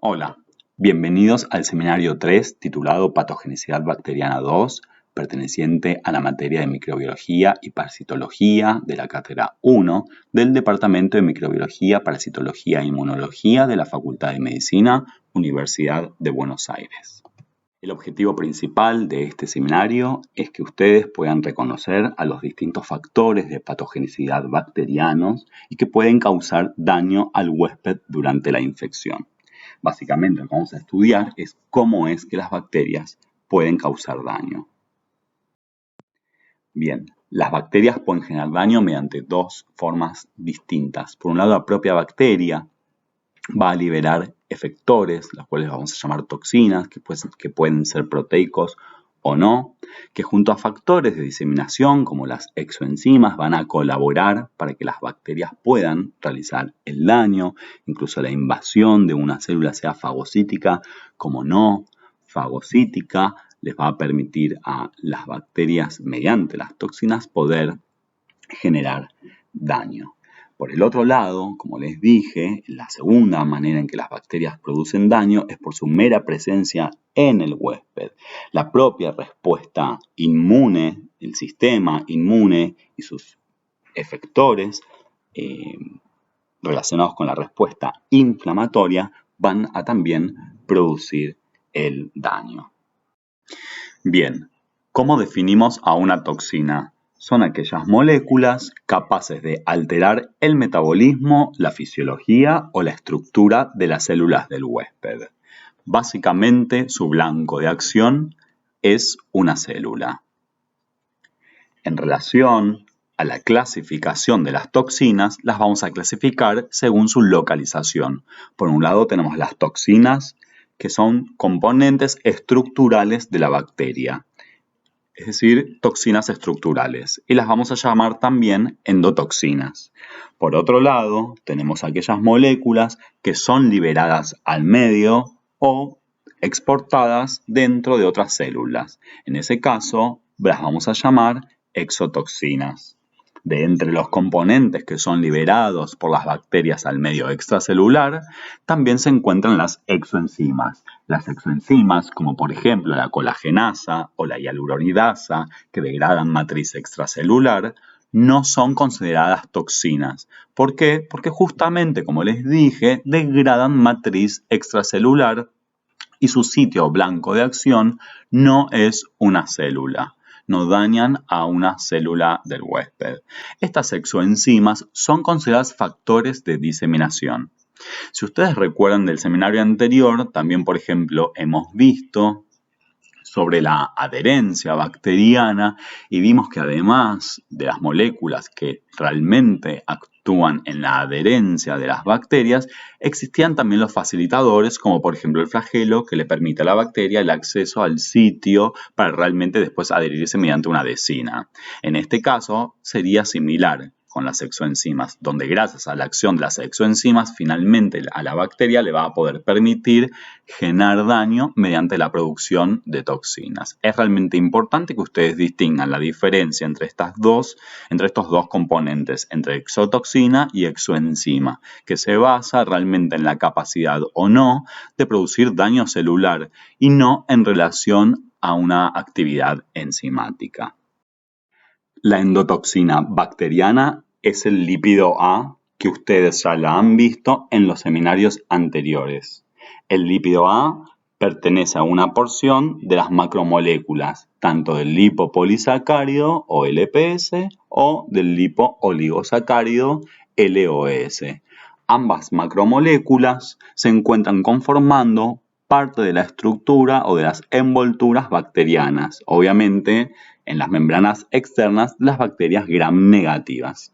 Hola, bienvenidos al seminario 3 titulado Patogenicidad Bacteriana 2, perteneciente a la materia de Microbiología y Parasitología de la cátedra 1 del Departamento de Microbiología, Parasitología e Inmunología de la Facultad de Medicina, Universidad de Buenos Aires. El objetivo principal de este seminario es que ustedes puedan reconocer a los distintos factores de patogenicidad bacterianos y que pueden causar daño al huésped durante la infección. Básicamente lo que vamos a estudiar es cómo es que las bacterias pueden causar daño. Bien, las bacterias pueden generar daño mediante dos formas distintas. Por un lado, la propia bacteria va a liberar efectores, los cuales vamos a llamar toxinas, que pueden ser proteicos o no, que junto a factores de diseminación como las exoenzimas van a colaborar para que las bacterias puedan realizar el daño, incluso la invasión de una célula, sea fagocítica como no fagocítica, les va a permitir a las bacterias mediante las toxinas poder generar daño. Por el otro lado, como les dije, la segunda manera en que las bacterias producen daño es por su mera presencia en el huésped. La propia respuesta inmune, el sistema inmune y sus efectores relacionados con la respuesta inflamatoria van a también producir el daño. Bien, ¿cómo definimos a una toxina? Son aquellas moléculas capaces de alterar el metabolismo, la fisiología o la estructura de las células del huésped. Básicamente, su blanco de acción es una célula. En relación a la clasificación de las toxinas, las vamos a clasificar según su localización. Por un lado tenemos las toxinas, que son componentes estructurales de la bacteria, es decir, toxinas estructurales, y las vamos a llamar también endotoxinas. Por otro lado, tenemos aquellas moléculas que son liberadas al medio o exportadas dentro de otras células. En ese caso, las vamos a llamar exotoxinas. De entre los componentes que son liberados por las bacterias al medio extracelular, también se encuentran las exoenzimas. Las exoenzimas, como por ejemplo la colagenasa o la hialuronidasa, que degradan matriz extracelular, no son consideradas toxinas. ¿Por qué? Porque justamente, como les dije, degradan matriz extracelular y su sitio blanco de acción no es una célula. No dañan a una célula del huésped. Estas exoenzimas son consideradas factores de diseminación. Si ustedes recuerdan del seminario anterior, también, por ejemplo, hemos visto sobre la adherencia bacteriana y vimos que además de las moléculas que realmente actúan en la adherencia de las bacterias, existían también los facilitadores, como por ejemplo el flagelo, que le permite a la bacteria el acceso al sitio para realmente después adherirse mediante una adhesina. En este caso sería similar con las exoenzimas, donde gracias a la acción de las exoenzimas, finalmente a la bacteria le va a poder permitir generar daño mediante la producción de toxinas. Es realmente importante que ustedes distingan la diferencia entre estos dos componentes, entre exotoxina y exoenzima, que se basa realmente en la capacidad o no de producir daño celular y no en relación a una actividad enzimática. La endotoxina bacteriana es el lípido A que ustedes ya la han visto en los seminarios anteriores. El lípido A pertenece a una porción de las macromoléculas, tanto del lipopolisacárido o LPS o del lipooligosacárido LOS. Ambas macromoléculas se encuentran conformando parte de la estructura o de las envolturas bacterianas, obviamente en las membranas externas de las bacterias gram negativas.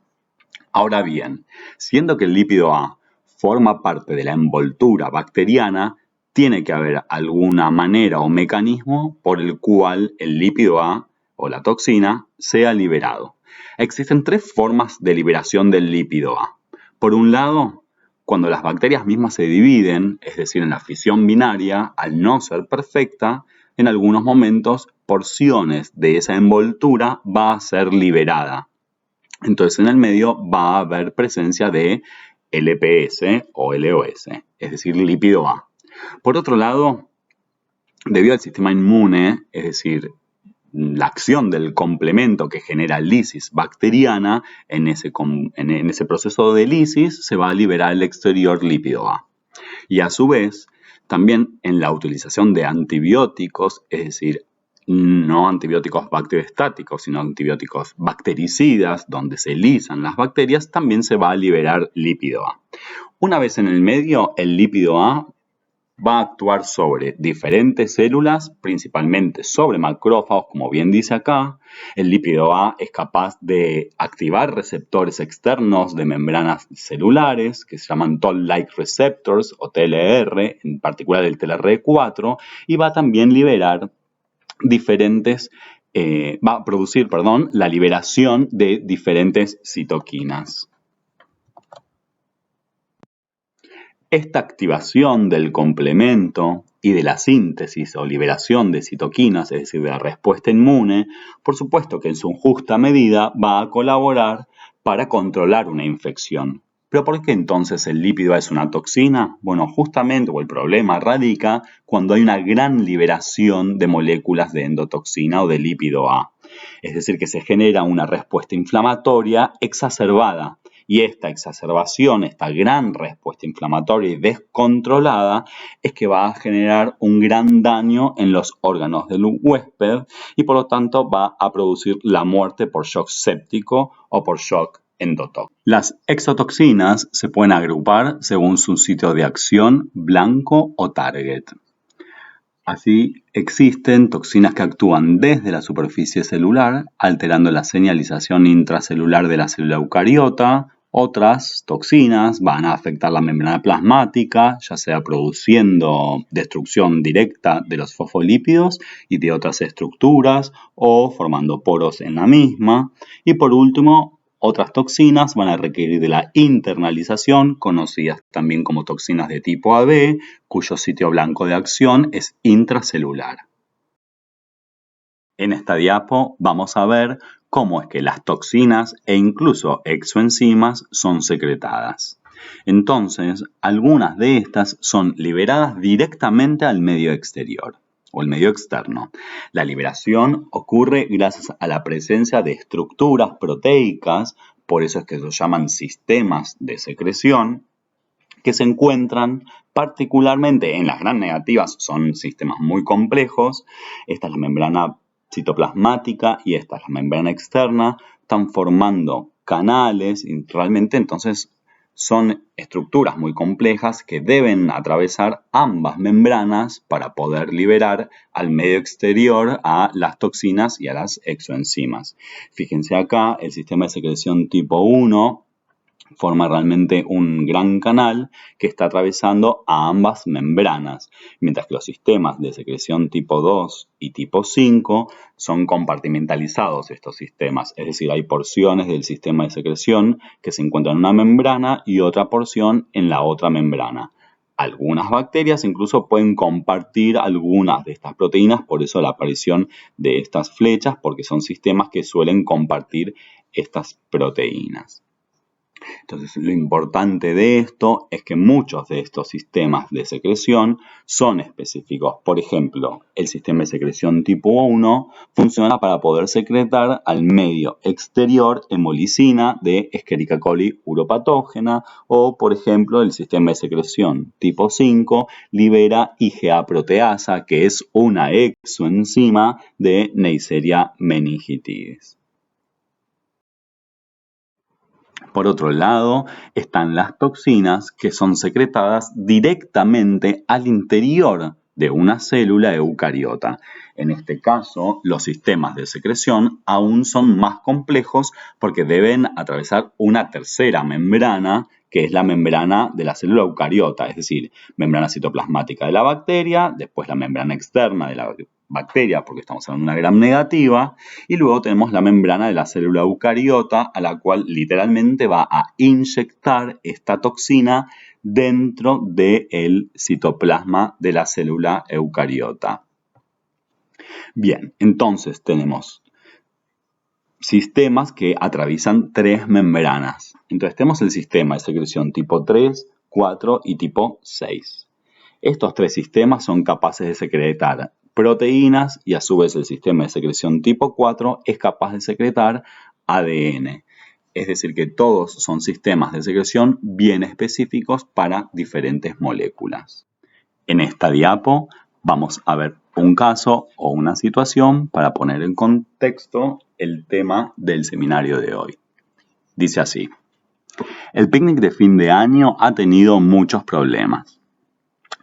Ahora bien, siendo que el lípido A forma parte de la envoltura bacteriana, tiene que haber alguna manera o mecanismo por el cual el lípido A o la toxina sea liberado. Existen tres formas de liberación del lípido A. Por un lado, cuando las bacterias mismas se dividen, es decir, en la fisión binaria, al no ser perfecta, en algunos momentos porciones de esa envoltura va a ser liberada. Entonces en el medio va a haber presencia de LPS o LOS, es decir, lípido A. Por otro lado, debido al sistema inmune, es decir, la acción del complemento que genera lisis bacteriana, en ese proceso de lisis se va a liberar al exterior lípido A. Y a su vez, también en la utilización de antibióticos, es decir, no antibióticos bacteriostáticos, sino antibióticos bactericidas, donde se lisan las bacterias, también se va a liberar lípido A. Una vez en el medio, el lípido A va a actuar sobre diferentes células, principalmente sobre macrófagos, como bien dice acá. El lípido A es capaz de activar receptores externos de membranas celulares, que se llaman Toll-like receptors o TLR, en particular el TLR4, y va a también liberar va a producir, la liberación de diferentes citoquinas. Esta activación del complemento y de la síntesis o liberación de citoquinas, es decir, de la respuesta inmune, por supuesto que en su justa medida va a colaborar para controlar una infección. ¿Pero por qué entonces el lípido A es una toxina? Bueno, justamente, o el problema radica cuando hay una gran liberación de moléculas de endotoxina o de lípido A. Es decir, que se genera una respuesta inflamatoria exacerbada. Y esta exacerbación, esta gran respuesta inflamatoria y descontrolada, es que va a generar un gran daño en los órganos del huésped y por lo tanto va a producir la muerte por shock séptico o por shock endotóxico. Las exotoxinas se pueden agrupar según su sitio de acción, blanco o target. Así, existen toxinas que actúan desde la superficie celular, alterando la señalización intracelular de la célula eucariota. Otras toxinas van a afectar la membrana plasmática, ya sea produciendo destrucción directa de los fosfolípidos y de otras estructuras o formando poros en la misma. Y por último, otras toxinas van a requerir de la internalización, conocidas también como toxinas de tipo AB, cuyo sitio blanco de acción es intracelular. En esta diapo vamos a ver cómo es que las toxinas e incluso exoenzimas son secretadas. Entonces, algunas de estas son liberadas directamente al medio exterior o el medio externo. La liberación ocurre gracias a la presencia de estructuras proteicas, por eso es que se llaman sistemas de secreción, que se encuentran particularmente en las gram negativas, son sistemas muy complejos. Esta es la membrana citoplasmática y esta es la membrana externa, están formando canales y realmente entonces son estructuras muy complejas que deben atravesar ambas membranas para poder liberar al medio exterior a las toxinas y a las exoenzimas. Fíjense acá, el sistema de secreción tipo 1 forma realmente un gran canal que está atravesando a ambas membranas, mientras que los sistemas de secreción tipo 2 y tipo 5 son compartimentalizados estos sistemas, es decir, hay porciones del sistema de secreción que se encuentran en una membrana y otra porción en la otra membrana. Algunas bacterias incluso pueden compartir algunas de estas proteínas, por eso la aparición de estas flechas, porque son sistemas que suelen compartir estas proteínas. Entonces, lo importante de esto es que muchos de estos sistemas de secreción son específicos. Por ejemplo, el sistema de secreción tipo 1 funciona para poder secretar al medio exterior hemolicina de Escherichia coli uropatógena o, por ejemplo, el sistema de secreción tipo 5 libera IgA proteasa, que es una exoenzima de Neisseria meningitidis. Por otro lado, están las toxinas que son secretadas directamente al interior de una célula eucariota. En este caso, los sistemas de secreción aún son más complejos porque deben atravesar una tercera membrana, que es la membrana de la célula eucariota, es decir, membrana citoplasmática de la bacteria, después la membrana externa de la bacteria, porque estamos hablando de una gram negativa, y luego tenemos la membrana de la célula eucariota, a la cual literalmente va a inyectar esta toxina dentro del citoplasma de la célula eucariota. Bien, entonces tenemos sistemas que atraviesan tres membranas. Entonces tenemos el sistema de secreción tipo 3, 4 y tipo 6. Estos tres sistemas son capaces de secretar proteínas y a su vez el sistema de secreción tipo 4 es capaz de secretar ADN. Es decir, que todos son sistemas de secreción bien específicos para diferentes moléculas. En esta diapo vamos a ver un caso o una situación para poner en contexto el tema del seminario de hoy. Dice así: el picnic de fin de año ha tenido muchos problemas.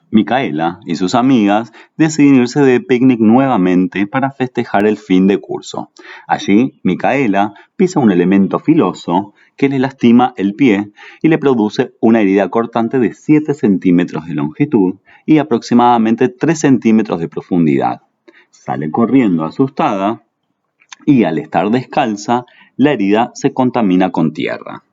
Micaela y sus amigas deciden irse de picnic nuevamente para festejar el fin de curso. Allí, Micaela pisa un elemento filoso que le lastima el pie y le produce una herida cortante de 7 centímetros de longitud y aproximadamente 3 centímetros de profundidad. Sale corriendo asustada y al estar descalza, la herida se contamina con tierra.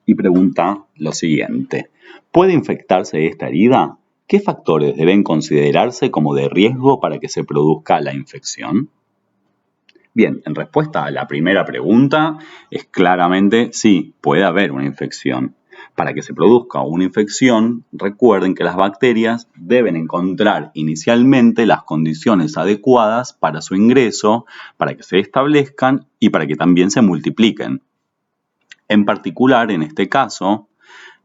Y pregunta lo siguiente: ¿puede infectarse esta herida? ¿Qué factores deben considerarse como de riesgo para que se produzca la infección? Bien, en respuesta a la primera pregunta es claramente sí, puede haber una infección. Para que se produzca una infección, recuerden que las bacterias deben encontrar inicialmente las condiciones adecuadas para su ingreso, para que se establezcan y para que también se multipliquen. En particular, en este caso,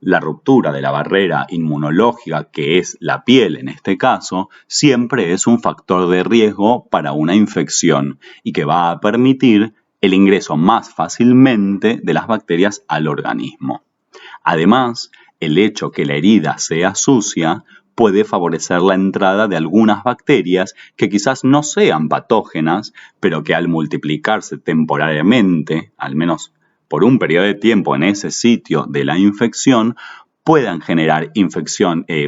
la ruptura de la barrera inmunológica, que es la piel en este caso, siempre es un factor de riesgo para una infección y que va a permitir el ingreso más fácilmente de las bacterias al organismo. Además, el hecho que la herida sea sucia puede favorecer la entrada de algunas bacterias que quizás no sean patógenas, pero que al multiplicarse temporariamente, al menos por un periodo de tiempo en ese sitio de la infección, puedan generar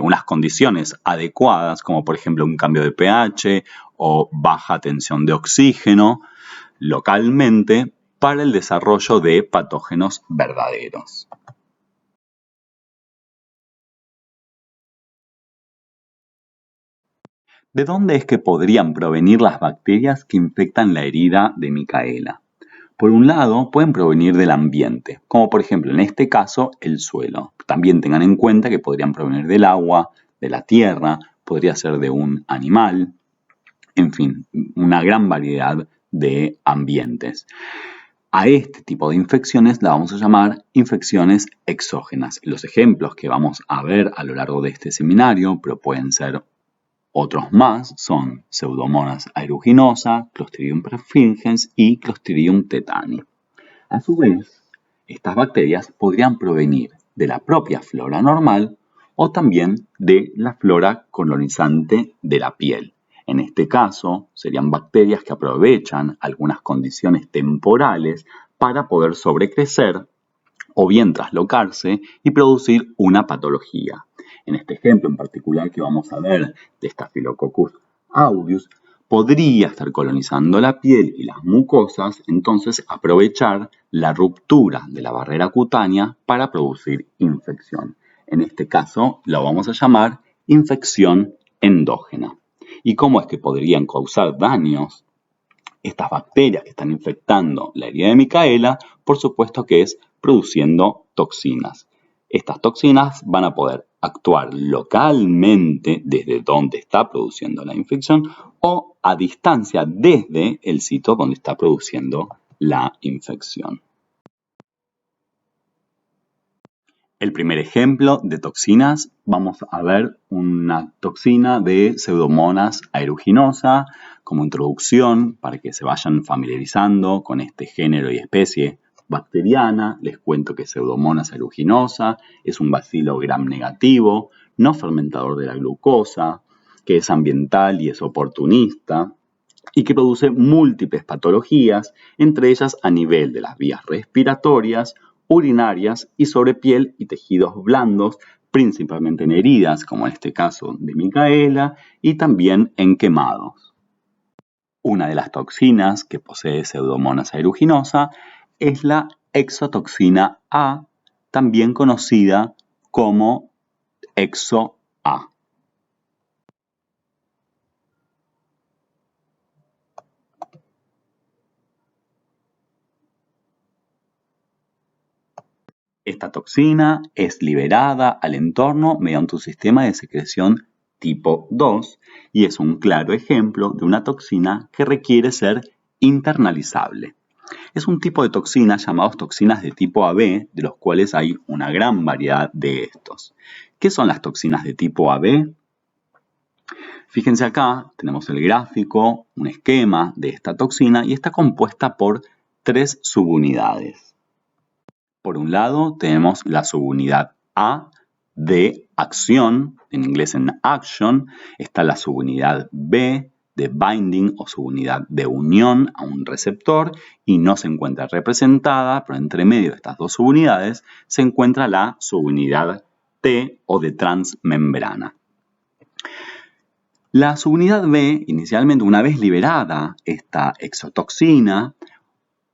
unas condiciones adecuadas, como por ejemplo un cambio de pH o baja tensión de oxígeno localmente, para el desarrollo de patógenos verdaderos. ¿De dónde es que podrían provenir las bacterias que infectan la herida de Micaela? Por un lado, pueden provenir del ambiente, como por ejemplo en este caso el suelo. También tengan en cuenta que podrían provenir del agua, de la tierra, podría ser de un animal, en fin, una gran variedad de ambientes. A este tipo de infecciones la vamos a llamar infecciones exógenas. Los ejemplos que vamos a ver a lo largo de este seminario, pero pueden ser otros más, son Pseudomonas aeruginosa, Clostridium perfringens y Clostridium tetani. A su vez, estas bacterias podrían provenir de la propia flora normal o también de la flora colonizante de la piel. En este caso, serían bacterias que aprovechan algunas condiciones temporales para poder sobrecrecer o bien traslocarse y producir una patología. En este ejemplo en particular que vamos a ver de Staphylococcus aureus, podría estar colonizando la piel y las mucosas, entonces aprovechar la ruptura de la barrera cutánea para producir infección. En este caso lo vamos a llamar infección endógena. ¿Y cómo es que podrían causar daños estas bacterias que están infectando la herida de Micaela? Por supuesto que es produciendo toxinas. Estas toxinas van a poder actuar localmente desde donde está produciendo la infección o a distancia desde el sitio donde está produciendo la infección. El primer ejemplo de toxinas, vamos a ver una toxina de Pseudomonas aeruginosa como introducción para que se vayan familiarizando con este género y especie bacteriana. Les cuento que Pseudomonas aeruginosa es un bacilo gram negativo, no fermentador de la glucosa, que es ambiental y es oportunista y que produce múltiples patologías, entre ellas a nivel de las vías respiratorias, urinarias y sobre piel y tejidos blandos, principalmente en heridas, como en este caso de Micaela, y también en quemados. Una de las toxinas que posee Pseudomonas aeruginosa es la exotoxina A, también conocida como exo-A. Esta toxina es liberada al entorno mediante un sistema de secreción tipo 2 y es un claro ejemplo de una toxina que requiere ser internalizable. Es un tipo de toxinas llamados toxinas de tipo AB, de los cuales hay una gran variedad de estos. ¿Qué son las toxinas de tipo AB? Fíjense acá, tenemos el gráfico, un esquema de esta toxina y está compuesta por 3 subunidades. Por un lado tenemos la subunidad A de acción, en inglés en action, está la subunidad B de binding o subunidad de unión a un receptor y no se encuentra representada, pero entre medio de estas dos subunidades se encuentra la subunidad T o de transmembrana. La subunidad B, inicialmente, una vez liberada esta exotoxina,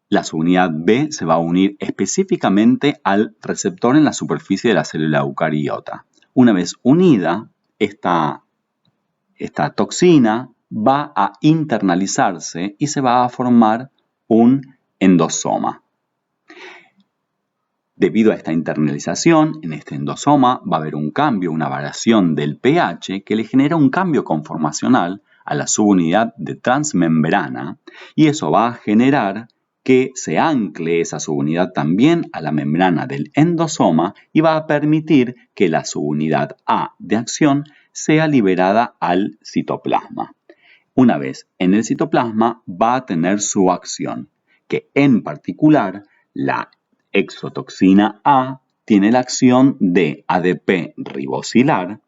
la subunidad B se va a unir específicamente al receptor en la superficie de la célula eucariota. Una vez unida, esta toxina va a internalizarse y se va a formar un endosoma. Debido a esta internalización, en este endosoma va a haber un cambio, una variación del pH que le genera un cambio conformacional a la subunidad de transmembrana y eso va a generar que se ancle esa subunidad también a la membrana del endosoma y va a permitir que la subunidad A de acción sea liberada al citoplasma. Una vez en el citoplasma va a tener su acción, que en particular la exotoxina A tiene la acción de ADP ribosilar,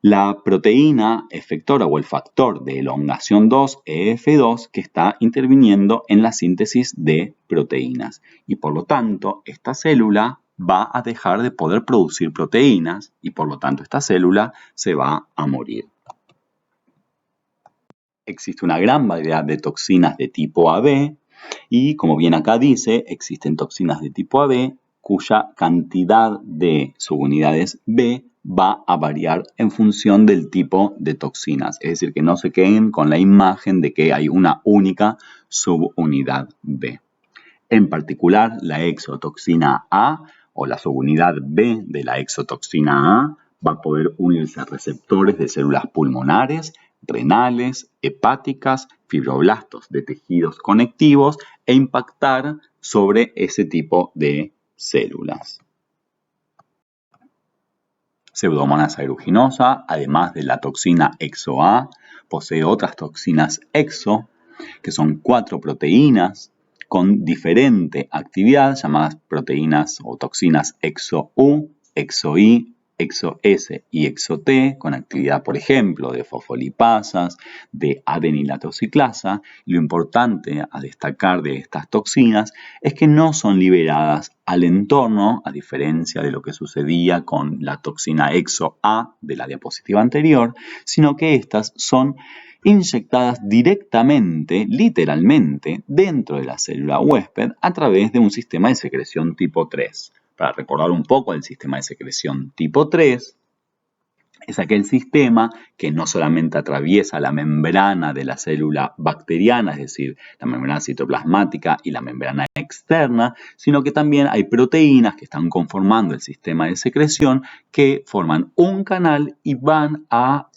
la proteína efectora o el factor de elongación 2, EF2, que está interviniendo en la síntesis de proteínas. Y por lo tanto, esta célula va a dejar de poder producir proteínas y por lo tanto esta célula se va a morir. Existe una gran variedad de toxinas de tipo AB y, como bien acá dice, existen toxinas de tipo AB cuya cantidad de subunidades B va a variar en función del tipo de toxinas. Es decir, que no se queden con la imagen de que hay una única subunidad B. En particular, la exotoxina A o la subunidad B de la exotoxina A va a poder unirse a receptores de células pulmonares, renales, hepáticas, fibroblastos de tejidos conectivos e impactar sobre ese tipo de células. Pseudomonas aeruginosa, además de la toxina exo-A, posee otras toxinas exo, que son 4 proteínas con diferente actividad, llamadas proteínas o toxinas exo-U, exo-I, exo-S y exo-T, con actividad, por ejemplo, de fosfolipasas, de adenilatociclasa. Lo importante a destacar de estas toxinas es que no son liberadas al entorno, a diferencia de lo que sucedía con la toxina exo-A de la diapositiva anterior, sino que estas son inyectadas directamente, literalmente, dentro de la célula huésped a través de un sistema de secreción tipo 3. Para recordar un poco el sistema de secreción tipo 3, es aquel sistema que no solamente atraviesa la membrana de la célula bacteriana, es decir, la membrana citoplasmática y la membrana externa, sino que también hay proteínas que están conformando el sistema de secreción que forman un canal y van a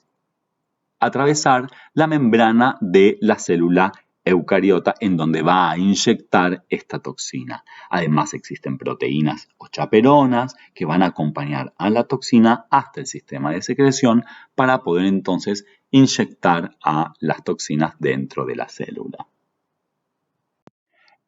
atravesar la membrana de la célula eucariota en donde va a inyectar esta toxina. Además existen proteínas o chaperonas que van a acompañar a la toxina hasta el sistema de secreción para poder entonces inyectar a las toxinas dentro de la célula.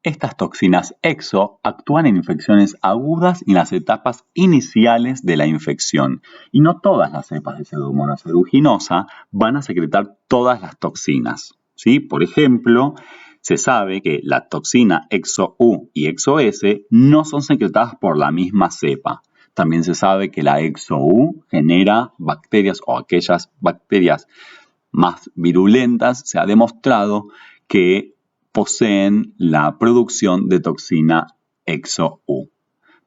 Estas toxinas exo actúan en infecciones agudas y en las etapas iniciales de la infección. Y no todas las cepas de Pseudomonas aeruginosa van a secretar todas las toxinas, ¿sí? Por ejemplo, se sabe que la toxina exo-U y exo-S no son secretadas por la misma cepa. También se sabe que la exo-U genera bacterias o aquellas bacterias más virulentas. Se ha demostrado que poseen la producción de toxina exo-U.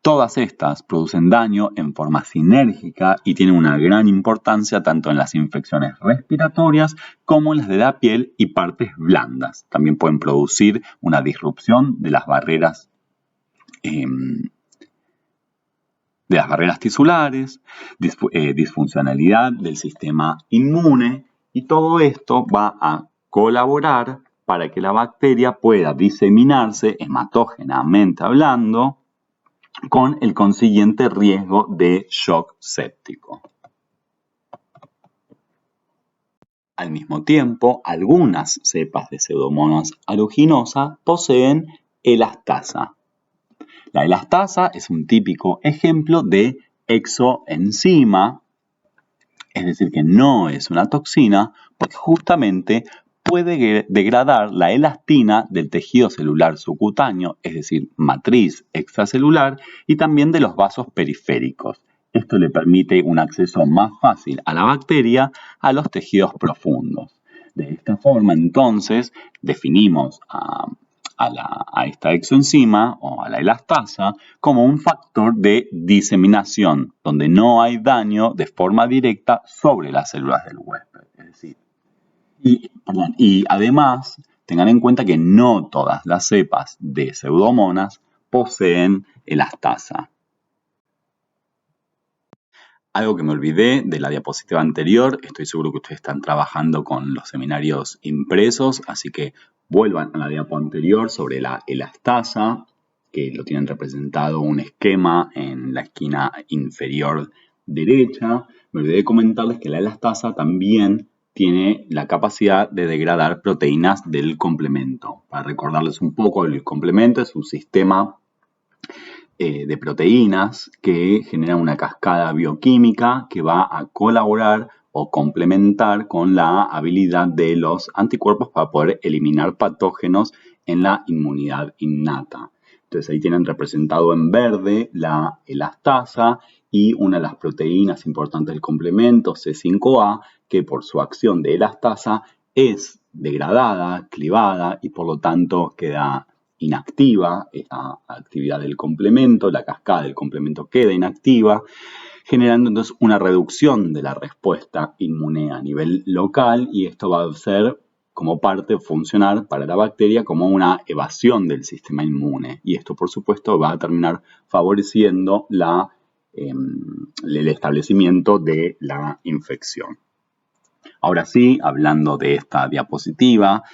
Todas estas producen daño en forma sinérgica y tienen una gran importancia tanto en las infecciones respiratorias como en las de la piel y partes blandas. También pueden producir una disrupción de las barreras de las barreras tisulares, disfuncionalidad del sistema inmune, y todo esto va a colaborar para que la bacteria pueda diseminarse hematógenamente hablando, con el consiguiente riesgo de shock séptico. Al mismo tiempo, algunas cepas de Pseudomonas aeruginosa poseen elastasa. La elastasa es un típico ejemplo de exoenzima, es decir, que no es una toxina, porque justamente puede degradar la elastina del tejido celular subcutáneo, es decir, matriz extracelular, y también de los vasos periféricos. Esto le permite un acceso más fácil a la bacteria a los tejidos profundos. De esta forma, entonces, definimos a esta exoenzima o a la elastasa como un factor de diseminación, donde no hay daño de forma directa sobre las células del huésped. Es decir, y además, tengan en cuenta que no todas las cepas de Pseudomonas poseen elastasa. Algo que me olvidé de la diapositiva anterior, estoy seguro que ustedes están trabajando con los seminarios impresos, así que vuelvan a la diapo anterior sobre la elastasa, que lo tienen representado un esquema en la esquina inferior derecha. Me olvidé de comentarles que la elastasa también tiene la capacidad de degradar proteínas del complemento. Para recordarles un poco, el complemento es un sistema de proteínas que generan una cascada bioquímica que va a colaborar o complementar con la habilidad de los anticuerpos para poder eliminar patógenos en la inmunidad innata. Entonces ahí tienen representado en verde la elastasa y una de las proteínas importantes del complemento, C5a, que por su acción de elastasa es degradada, clivada y por lo tanto queda inactiva esa actividad del complemento, la cascada del complemento queda inactiva, generando entonces una reducción de la respuesta inmune a nivel local, y esto va a ser como parte funcional para la bacteria como una evasión del sistema inmune, y esto por supuesto va a terminar favoreciendo el establecimiento de la infección. Ahora sí, hablando de esta diapositiva,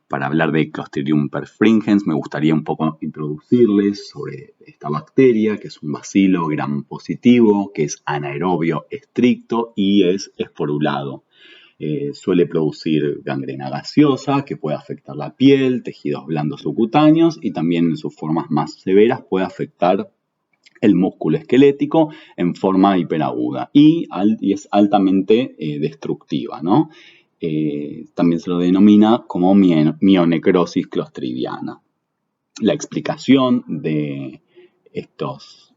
para hablar de Clostridium perfringens, me gustaría un poco introducirles sobre esta bacteria, que es un bacilo gram positivo, que es anaerobio estricto y es esporulado. Suele producir gangrena gaseosa, que puede afectar la piel, tejidos blandos subcutáneos, y también en sus formas más severas puede afectar el músculo esquelético en forma hiperaguda y es altamente destructiva, ¿no? También se lo denomina como mionecrosis clostridiana. La explicación de estos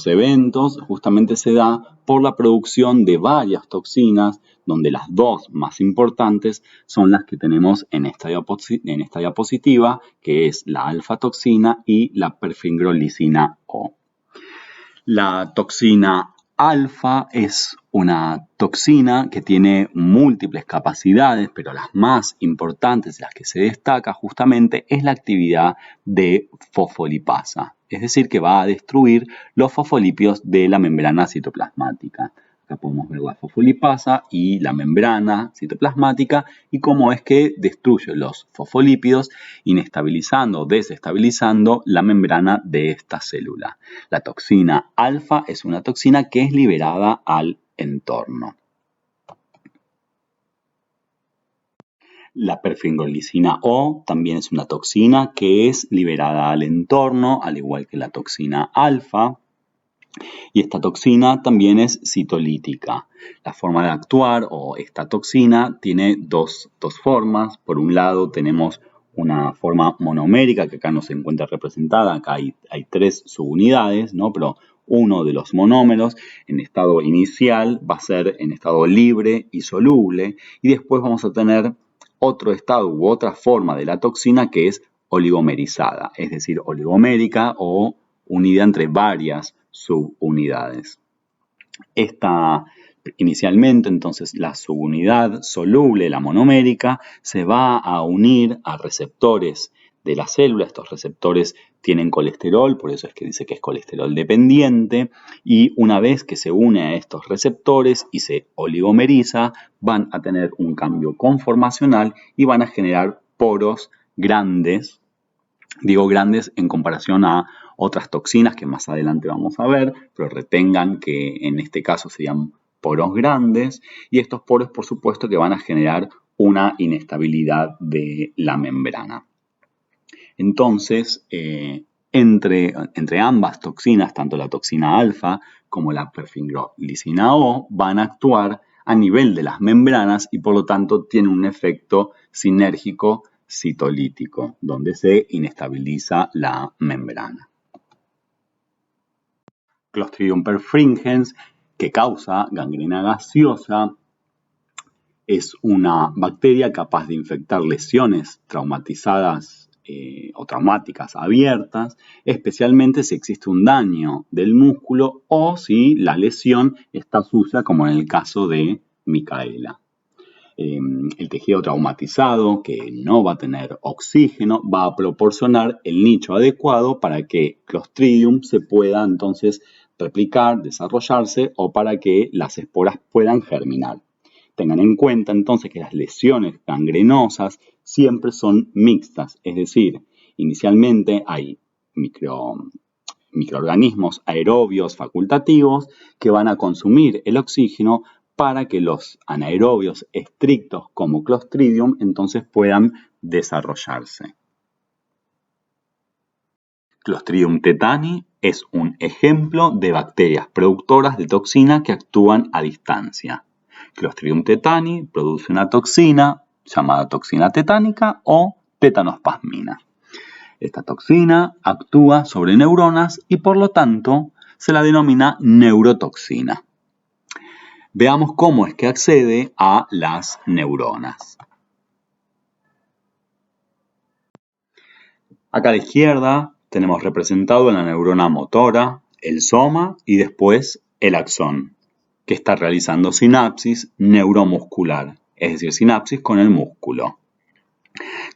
eventos justamente se da por la producción de varias toxinas, donde las dos más importantes son las que tenemos en esta diapositiva, que es la alfa-toxina y la perfringrolicina O. La toxina alfa es una toxina que tiene múltiples capacidades, pero las más importantes, las que se destaca justamente, es la actividad de fosfolipasa, es decir, que va a destruir los fosfolípidos de la membrana citoplasmática. Acá podemos ver la fosfolipasa y la membrana citoplasmática y cómo es que destruye los fosfolípidos, inestabilizando o desestabilizando la membrana de esta célula. La toxina alfa es una toxina que es liberada al entorno. La perfringolicina O también es una toxina que es liberada al entorno, al igual que la toxina alfa. Y esta toxina también es citolítica. La forma de actuar o esta toxina tiene dos formas. Por un lado tenemos una forma monomérica que acá no se encuentra representada. Acá hay 3 subunidades, ¿no? Pero uno de los monómeros en estado inicial va a ser en estado libre y soluble. Y después vamos a tener otro estado u otra forma de la toxina que es oligomerizada, es decir, oligomérica o unida entre varias subunidades. Inicialmente, entonces, la subunidad soluble, la monomérica, se va a unir a receptores de la célula. Estos receptores tienen colesterol, por eso es que dice que es colesterol dependiente, y una vez que se une a estos receptores y se oligomeriza, van a tener un cambio conformacional y van a generar poros grandes. Digo grandes en comparación a otras toxinas que más adelante vamos a ver, pero retengan que en este caso serían poros grandes, y estos poros por supuesto que van a generar una inestabilidad de la membrana. Entonces, entre ambas toxinas, tanto la toxina alfa como la perfinglolicina O, van a actuar a nivel de las membranas y por lo tanto tienen un efecto sinérgico citolítico, donde se inestabiliza la membrana. Clostridium perfringens, que causa gangrena gaseosa, es una bacteria capaz de infectar lesiones traumatizadas o traumáticas abiertas, especialmente si existe un daño del músculo o si la lesión está sucia, como en el caso de Micaela. El tejido traumatizado, que no va a tener oxígeno, va a proporcionar el nicho adecuado para que Clostridium se pueda entonces replicar, desarrollarse o para que las esporas puedan germinar. Tengan en cuenta entonces que las lesiones gangrenosas siempre son mixtas, es decir, inicialmente hay microorganismos aerobios facultativos que van a consumir el oxígeno para que los anaerobios estrictos como Clostridium entonces puedan desarrollarse. Clostridium tetani es un ejemplo de bacterias productoras de toxina que actúan a distancia. Clostridium tetani produce una toxina llamada toxina tetánica o tetanospasmina. Esta toxina actúa sobre neuronas y por lo tanto se la denomina neurotoxina. Veamos cómo es que accede a las neuronas. Acá a la izquierda tenemos representado la neurona motora, el soma y después el axón, que está realizando sinapsis neuromuscular, es decir, sinapsis con el músculo.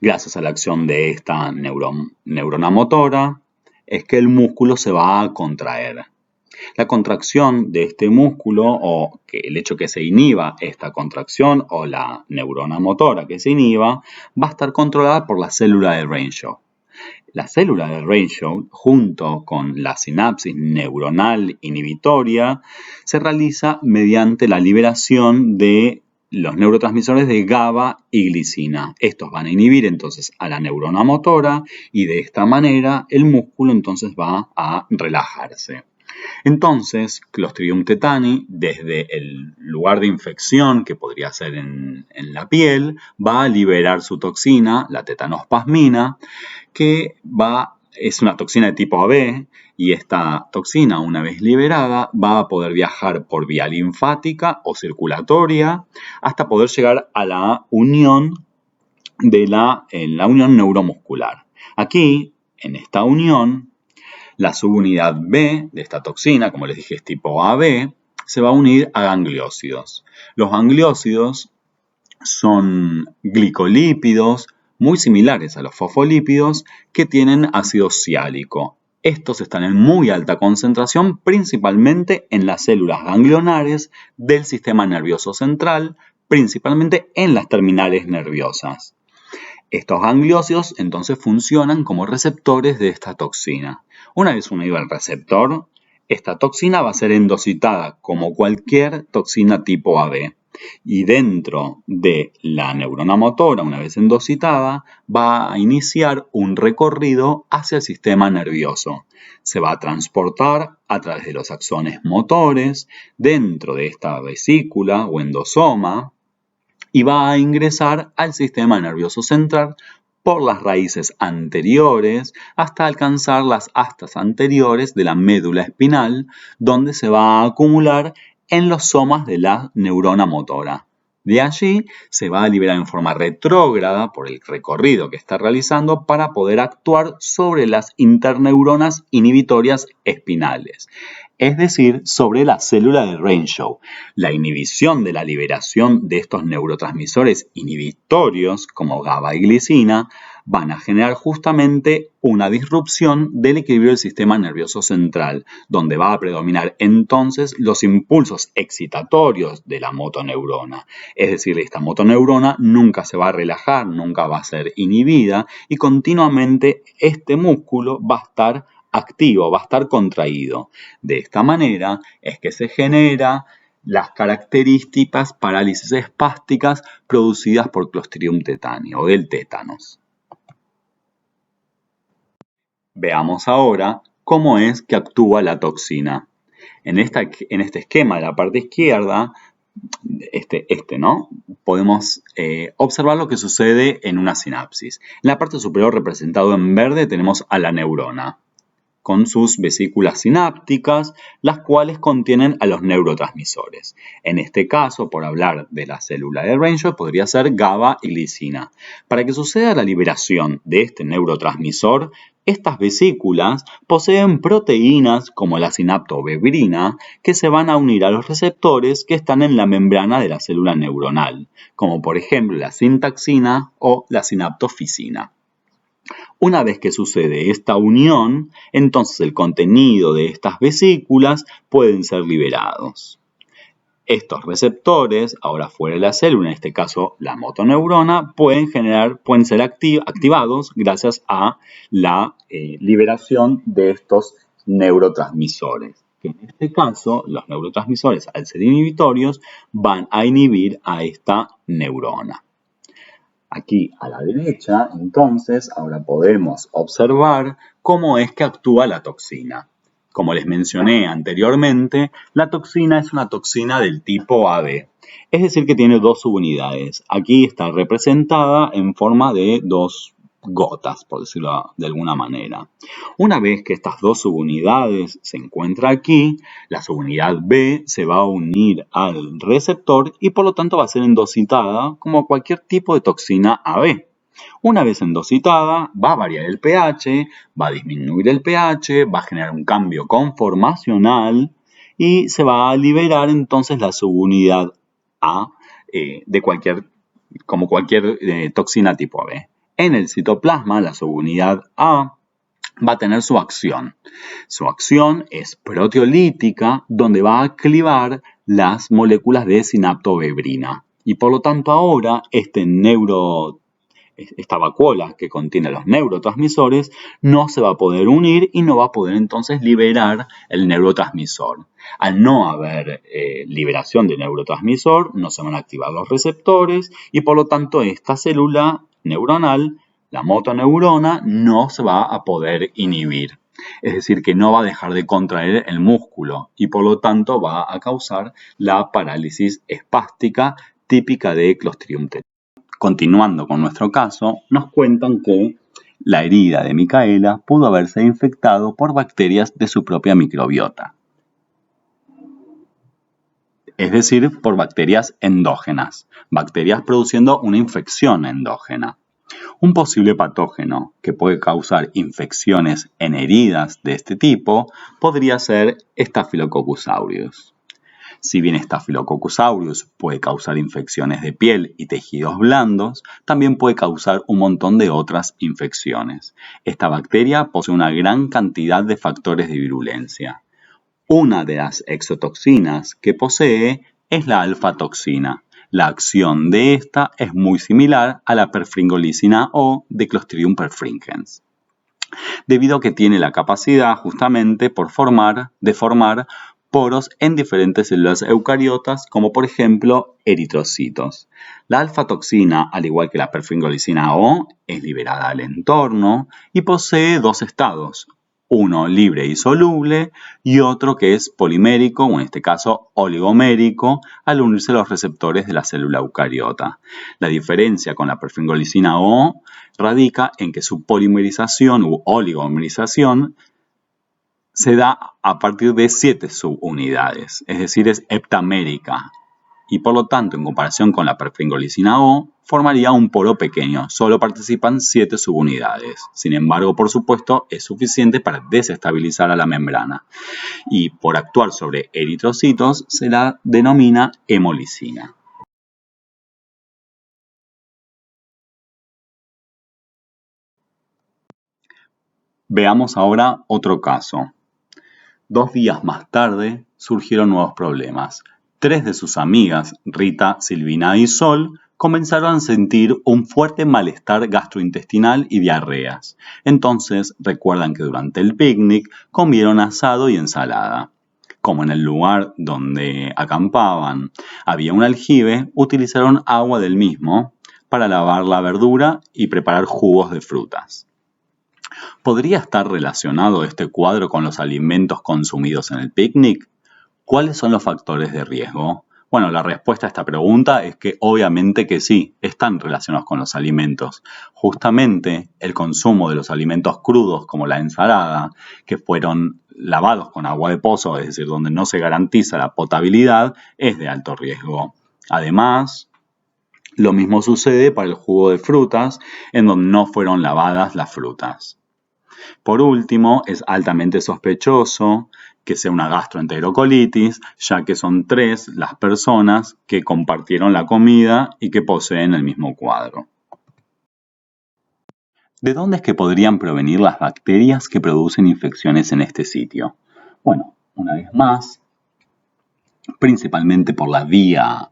Gracias a la acción de esta neurona motora, es que el músculo se va a contraer. La contracción de este músculo o que el hecho que se inhiba esta contracción o la neurona motora que se inhiba va a estar controlada por la célula de Renshaw. La célula de Renshaw, junto con la sinapsis neuronal inhibitoria, se realiza mediante la liberación de los neurotransmisores de GABA y glicina. Estos van a inhibir entonces a la neurona motora y de esta manera el músculo entonces va a relajarse. Entonces, Clostridium tetani, desde el lugar de infección, que podría ser en la piel, va a liberar su toxina, la tetanospasmina, que es una toxina de tipo AB, y esta toxina, una vez liberada, va a poder viajar por vía linfática o circulatoria hasta poder llegar a la unión unión neuromuscular. Aquí, en esta unión, la subunidad B de esta toxina, como les dije, es tipo AB, se va a unir a gangliósidos. Los gangliósidos son glicolípidos muy similares a los fosfolípidos que tienen ácido siálico. Estos están en muy alta concentración, principalmente en las células ganglionares del sistema nervioso central, principalmente en las terminales nerviosas. Estos gangliósidos entonces funcionan como receptores de esta toxina. Una vez unido al receptor, esta toxina va a ser endocitada como cualquier toxina tipo AB. Y dentro de la neurona motora, una vez endocitada, va a iniciar un recorrido hacia el sistema nervioso. Se va a transportar a través de los axones motores dentro de esta vesícula o endosoma y va a ingresar al sistema nervioso central por las raíces anteriores hasta alcanzar las astas anteriores de la médula espinal, donde se va a acumular en los somas de la neurona motora. De allí se va a liberar en forma retrógrada por el recorrido que está realizando para poder actuar sobre las interneuronas inhibitorias espinales, es decir, sobre la célula de Renshaw. La inhibición de la liberación de estos neurotransmisores inhibitorios como GABA y glicina van a generar justamente una disrupción del equilibrio del sistema nervioso central, donde va a predominar entonces los impulsos excitatorios de la motoneurona. Es decir, esta motoneurona nunca se va a relajar, nunca va a ser inhibida y continuamente este músculo va a estar activo, va a estar contraído. De esta manera es que se genera las características parálisis espásticas producidas por Clostridium tetani o del tétanos. Veamos ahora cómo es que actúa la toxina. En este esquema de la parte izquierda, ¿no? Podemos observar lo que sucede en una sinapsis. En la parte superior, representado en verde, tenemos a la neurona, con sus vesículas sinápticas, las cuales contienen a los neurotransmisores. En este caso, por hablar de la célula de Renshaw, podría ser GABA y glicina. Para que suceda la liberación de este neurotransmisor, estas vesículas poseen proteínas como la sinaptobebrina que se van a unir a los receptores que están en la membrana de la célula neuronal, como por ejemplo la sintaxina o la sinaptofisina. Una vez que sucede esta unión, entonces el contenido de estas vesículas pueden ser liberados. Estos receptores, ahora fuera de la célula, en este caso la motoneurona, pueden ser activados gracias a la liberación de estos neurotransmisores. Que en este caso, los neurotransmisores, al ser inhibitorios, van a inhibir a esta neurona. Aquí a la derecha, entonces, ahora podemos observar cómo es que actúa la toxina. Como les mencioné anteriormente, la toxina es una toxina del tipo AB, es decir que tiene dos subunidades. Aquí está representada en forma de dos gotas, por decirlo de alguna manera. Una vez que estas dos subunidades se encuentran aquí, la subunidad B se va a unir al receptor y por lo tanto va a ser endositada como cualquier tipo de toxina AB. Una vez endositada, va a variar el pH, va a disminuir el pH, va a generar un cambio conformacional y se va a liberar entonces la subunidad A como cualquier toxina tipo AB. En el citoplasma, la subunidad A va a tener su acción. Su acción es proteolítica, donde va a clivar las moléculas de sinaptobebrina. Y por lo tanto ahora esta vacuola que contiene los neurotransmisores no se va a poder unir y no va a poder entonces liberar el neurotransmisor. Al no haber liberación de neurotransmisor, no se van a activar los receptores y por lo tanto esta célula neuronal, la motoneurona, no se va a poder inhibir. Es decir, que no va a dejar de contraer el músculo y por lo tanto va a causar la parálisis espástica típica de Clostridium tetani. Continuando con nuestro caso, nos cuentan que la herida de Micaela pudo haberse infectado por bacterias de su propia microbiota, es decir, por bacterias endógenas, bacterias produciendo una infección endógena. Un posible patógeno que puede causar infecciones en heridas de este tipo podría ser Staphylococcus aureus. Si bien Staphylococcus aureus puede causar infecciones de piel y tejidos blandos, también puede causar un montón de otras infecciones. Esta bacteria posee una gran cantidad de factores de virulencia. Una de las exotoxinas que posee es la alfa-toxina. La acción de esta es muy similar a la perfringolicina O de Clostridium perfringens, debido a que tiene la capacidad justamente de formar poros en diferentes células eucariotas, como por ejemplo eritrocitos. La alfa-toxina, al igual que la perfringolicina O, es liberada al entorno y posee dos estados, uno libre y soluble y otro que es polimérico, o en este caso oligomérico, al unirse a los receptores de la célula eucariota. La diferencia con la perfringolicina O radica en que su polimerización u oligomerización se da a partir de 7 subunidades, es decir, es heptamérica. Y por lo tanto, en comparación con la perfringolicina O, formaría un poro pequeño, solo participan 7 subunidades. Sin embargo, por supuesto, es suficiente para desestabilizar a la membrana. Y por actuar sobre eritrocitos, se la denomina hemolicina. Veamos ahora otro caso. 2 días más tarde surgieron nuevos problemas. 3 de sus amigas, Rita, Silvina y Sol, comenzaron a sentir un fuerte malestar gastrointestinal y diarreas. Entonces recuerdan que durante el picnic comieron asado y ensalada. Como en el lugar donde acampaban había un aljibe, utilizaron agua del mismo para lavar la verdura y preparar jugos de frutas. ¿Podría estar relacionado este cuadro con los alimentos consumidos en el picnic? ¿Cuáles son los factores de riesgo? Bueno, la respuesta a esta pregunta es que obviamente que sí, están relacionados con los alimentos. Justamente el consumo de los alimentos crudos como la ensalada, que fueron lavados con agua de pozo, es decir, donde no se garantiza la potabilidad, es de alto riesgo. Además, lo mismo sucede para el jugo de frutas, en donde no fueron lavadas las frutas. Por último, es altamente sospechoso que sea una gastroenterocolitis, ya que son 3 las personas que compartieron la comida y que poseen el mismo cuadro. ¿De dónde es que podrían provenir las bacterias que producen infecciones en este sitio? Bueno, una vez más, principalmente por la vía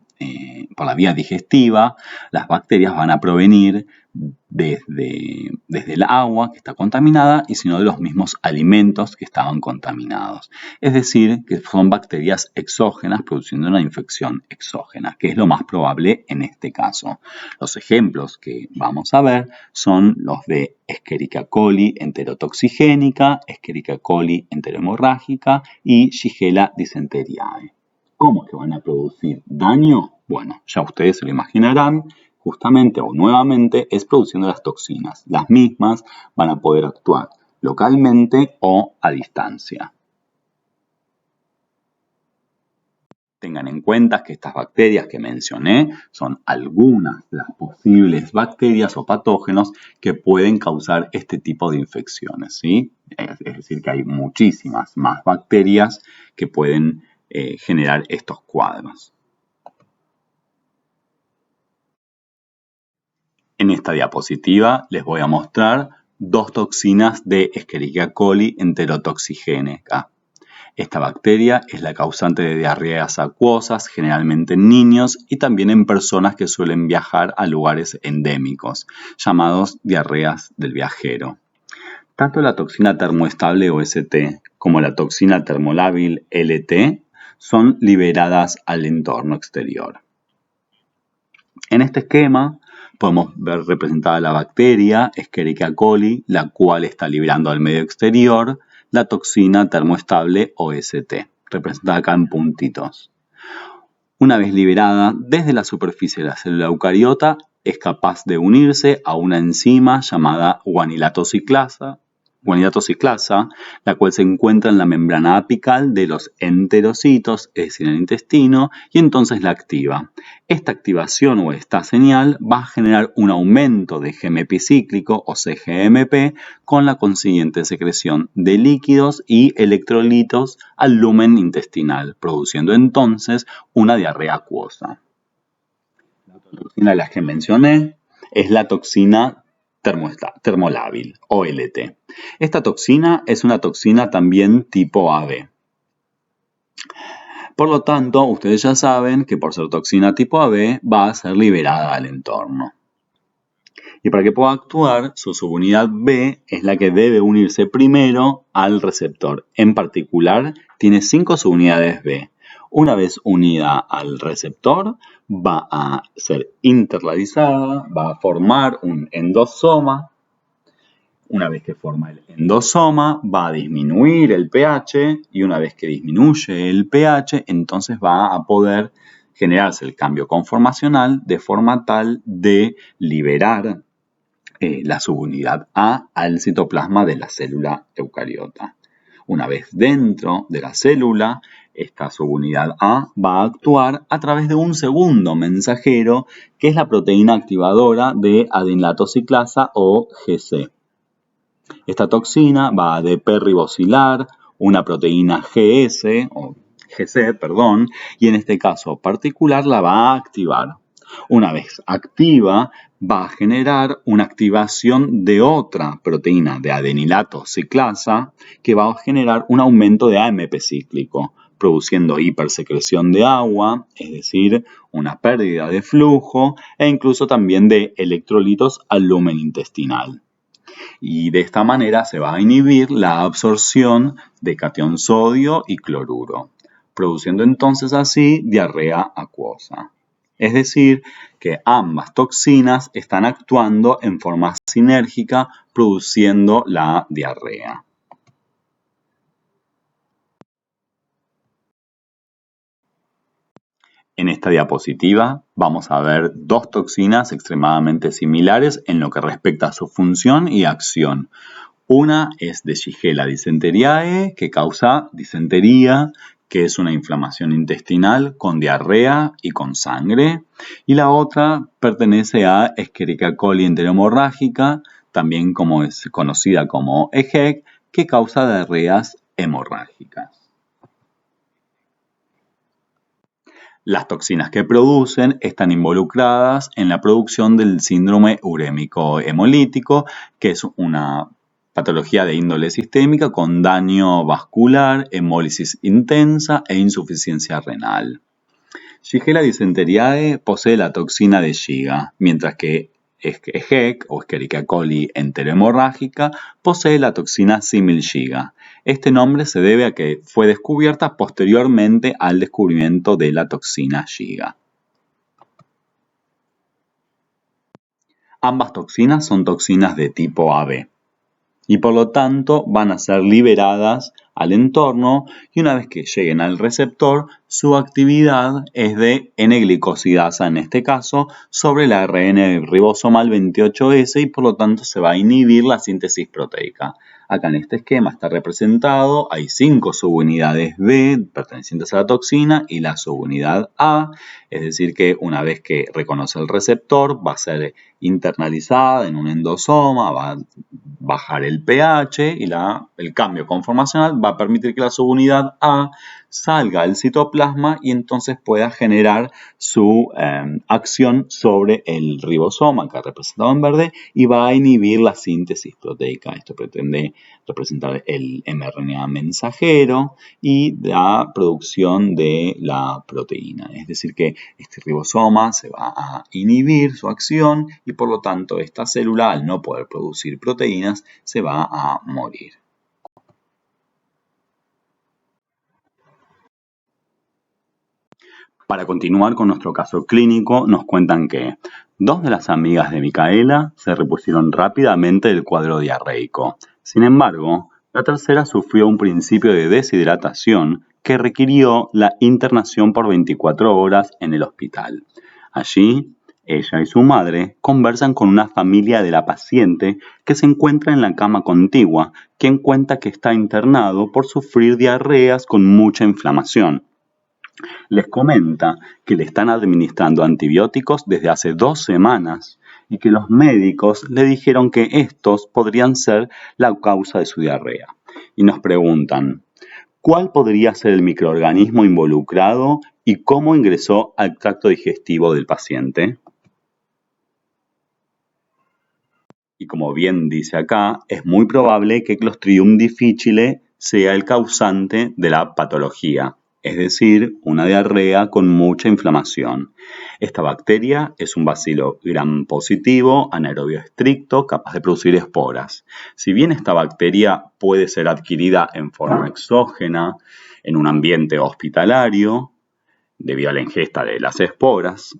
digestiva, las bacterias van a provenir desde el agua que está contaminada y sino de los mismos alimentos que estaban contaminados. Es decir, que son bacterias exógenas produciendo una infección exógena, que es lo más probable en este caso. Los ejemplos que vamos a ver son los de Escherichia coli enterotoxigénica, Escherichia coli enterohemorrágica y Shigella dysenteriae. ¿Cómo es que van a producir daño? Bueno, ya ustedes se lo imaginarán, justamente o nuevamente es produciendo las toxinas. Las mismas van a poder actuar localmente o a distancia. Tengan en cuenta que estas bacterias que mencioné son algunas de las posibles bacterias o patógenos que pueden causar este tipo de infecciones, ¿sí? Es decir, que hay muchísimas más bacterias que pueden generar estos cuadros. En esta diapositiva les voy a mostrar 2 toxinas de Escherichia coli enterotoxigénica. Esta bacteria es la causante de diarreas acuosas, generalmente en niños y también en personas que suelen viajar a lugares endémicos, llamados diarreas del viajero. Tanto la toxina termoestable OST como la toxina termolábil LT son liberadas al entorno exterior. En este esquema podemos ver representada la bacteria Escherichia coli, la cual está liberando al medio exterior la toxina termoestable OST, representada acá en puntitos. Una vez liberada desde la superficie de la célula eucariota, es capaz de unirse a una enzima llamada guanilato ciclasa, la cual se encuentra en la membrana apical de los enterocitos, es decir, en el intestino, y entonces la activa. Esta activación o esta señal va a generar un aumento de GMP cíclico o cGMP con la consiguiente secreción de líquidos y electrolitos al lumen intestinal, produciendo entonces una diarrea acuosa. La otra toxina de las que mencioné es la toxina termolábil, OLT. Esta toxina es una toxina también tipo AB. Por lo tanto, ustedes ya saben que por ser toxina tipo AB va a ser liberada al entorno. Y para que pueda actuar, su subunidad B es la que debe unirse primero al receptor. En particular, tiene 5 subunidades B. Una vez unida al receptor, va a ser interladizada, va a formar un endosoma. Una vez que forma el endosoma, va a disminuir el pH y una vez que disminuye el pH, entonces va a poder generarse el cambio conformacional de forma tal de liberar la subunidad A al citoplasma de la célula eucariota. Una vez dentro de la célula, esta subunidad A va a actuar a través de un segundo mensajero que es la proteína activadora de adinlatociclasa o GC. Esta toxina va a deperribosilar una proteína GC, y en este caso particular la va a activar. Una vez activa, va a generar una activación de otra proteína de adenilato ciclasa que va a generar un aumento de AMP cíclico, produciendo hipersecreción de agua, es decir, una pérdida de flujo e incluso también de electrolitos al lumen intestinal. Y de esta manera se va a inhibir la absorción de catión sodio y cloruro, produciendo entonces así diarrea acuosa. Es decir, que ambas toxinas están actuando en forma sinérgica produciendo la diarrea. En esta diapositiva vamos a ver dos toxinas extremadamente similares en lo que respecta a su función y acción. Una es de Shigella dysenteriae, que causa disentería, que es una inflamación intestinal con diarrea y con sangre. Y la otra pertenece a Escherichia coli enteromorrágica, también como es conocida como EHEC, que causa diarreas hemorrágicas. Las toxinas que producen están involucradas en la producción del síndrome urémico hemolítico, que es una patología de índole sistémica con daño vascular, hemólisis intensa e insuficiencia renal. Shigella dysenteriae posee la toxina de Shiga, mientras que EHEC o Escherichia coli enterohemorrágica posee la toxina Simil-Shiga. Este nombre se debe a que fue descubierta posteriormente al descubrimiento de la toxina Shiga. Ambas toxinas son toxinas de tipo AB y por lo tanto van a ser liberadas al entorno y una vez que lleguen al receptor, su actividad es de N-glicosidasa en este caso sobre el ARN ribosomal 28S y por lo tanto se va a inhibir la síntesis proteica. Acá en este esquema está representado, hay 5 subunidades B pertenecientes a la toxina y la subunidad A, es decir que una vez que reconoce el receptor va a ser internalizada en un endosoma, va a bajar el pH y el cambio conformacional va a permitir que la subunidad A salga del citoplasma y entonces pueda generar su acción sobre el ribosoma, que representado en verde, y va a inhibir la síntesis proteica. Esto pretende representar el mRNA mensajero y la producción de la proteína. Es decir que este ribosoma se va a inhibir su acción y por lo tanto esta célula, al no poder producir proteínas, se va a morir. Para continuar con nuestro caso clínico, nos cuentan que 2 de las amigas de Micaela se repusieron rápidamente del cuadro diarreico. Sin embargo, la tercera sufrió un principio de deshidratación que requirió la internación por 24 horas en el hospital. Allí, ella y su madre conversan con una familia de la paciente que se encuentra en la cama contigua, quien cuenta que está internado por sufrir diarreas con mucha inflamación. Les comenta que le están administrando antibióticos desde hace 2 semanas y que los médicos le dijeron que estos podrían ser la causa de su diarrea. Y nos preguntan, ¿cuál podría ser el microorganismo involucrado y cómo ingresó al tracto digestivo del paciente? Y como bien dice acá, es muy probable que Clostridium difficile sea el causante de la patología, es decir, una diarrea con mucha inflamación. Esta bacteria es un bacilo gram positivo, anaerobio estricto, capaz de producir esporas. Si bien esta bacteria puede ser adquirida en forma exógena, en un ambiente hospitalario, debido a la ingesta de las esporas,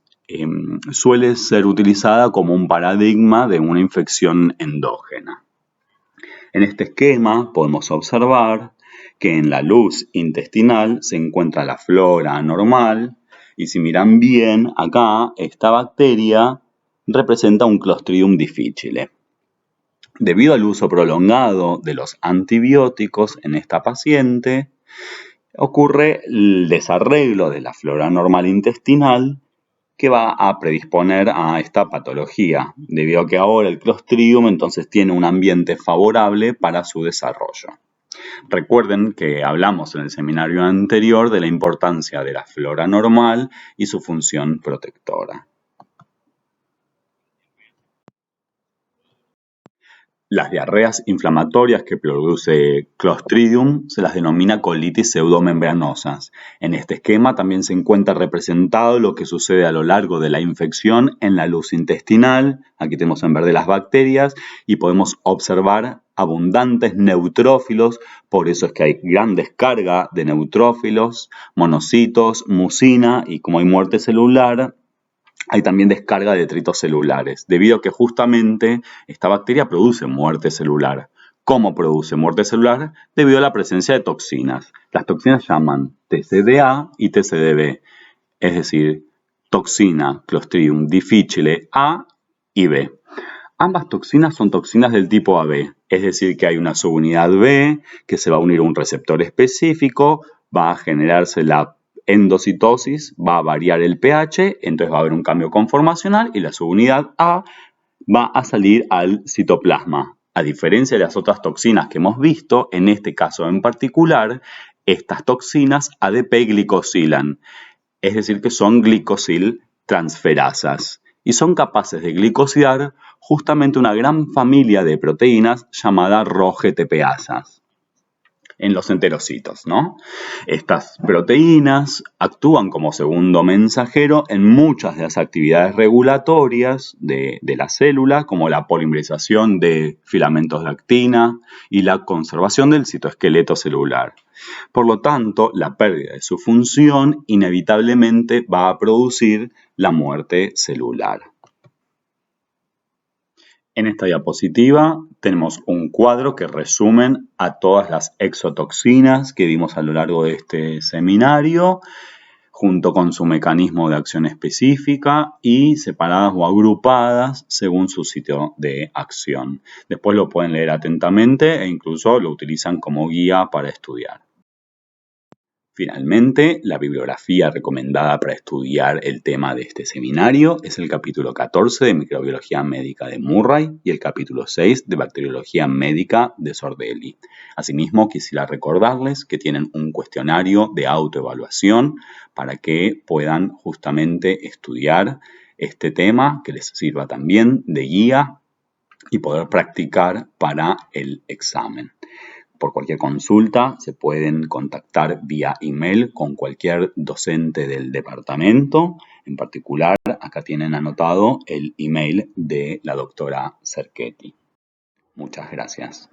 suele ser utilizada como un paradigma de una infección endógena. En este esquema podemos observar que en la luz intestinal se encuentra la flora normal y si miran bien acá, esta bacteria representa un Clostridium difficile. Debido al uso prolongado de los antibióticos en esta paciente, ocurre el desarreglo de la flora normal intestinal que va a predisponer a esta patología, debido a que ahora el Clostridium entonces tiene un ambiente favorable para su desarrollo. Recuerden que hablamos en el seminario anterior de la importancia de la flora normal y su función protectora. Las diarreas inflamatorias que produce Clostridium se las denomina colitis pseudomembranosas. En este esquema también se encuentra representado lo que sucede a lo largo de la infección en la luz intestinal. Aquí tenemos en verde las bacterias y podemos observar abundantes neutrófilos, por eso es que hay gran descarga de neutrófilos, monocitos, mucina, y como hay muerte celular, hay también descarga de detritos celulares, debido a que justamente esta bacteria produce muerte celular. ¿Cómo produce muerte celular? Debido a la presencia de toxinas. Las toxinas se llaman TCDA y TCDB, es decir, toxina Clostridium difficile A y B. Ambas toxinas son toxinas del tipo AB, es decir, que hay una subunidad B que se va a unir a un receptor específico, va a generarse la endocitosis, va a variar el pH, entonces va a haber un cambio conformacional y la subunidad A va a salir al citoplasma. A diferencia de las otras toxinas que hemos visto, en este caso en particular, estas toxinas ADP-glicosilan, es decir, que son glicosil transferasas y son capaces de glicosidar justamente una gran familia de proteínas llamada ROGTPasas en los enterocitos, ¿no? Estas proteínas actúan como segundo mensajero en muchas de las actividades regulatorias de la célula, como la polimerización de filamentos de actina y la conservación del citoesqueleto celular. Por lo tanto, la pérdida de su función inevitablemente va a producir la muerte celular. En esta diapositiva tenemos un cuadro que resumen a todas las exotoxinas que vimos a lo largo de este seminario, junto con su mecanismo de acción específica y separadas o agrupadas según su sitio de acción. Después lo pueden leer atentamente e incluso lo utilizan como guía para estudiar. Finalmente, la bibliografía recomendada para estudiar el tema de este seminario es el capítulo 14 de Microbiología Médica de Murray y el capítulo 6 de Bacteriología Médica de Sordelli. Asimismo, quisiera recordarles que tienen un cuestionario de autoevaluación para que puedan justamente estudiar este tema, que les sirva también de guía y poder practicar para el examen. Por cualquier consulta se pueden contactar vía email con cualquier docente del departamento. En particular, acá tienen anotado el email de la doctora Cerchetti. Muchas gracias.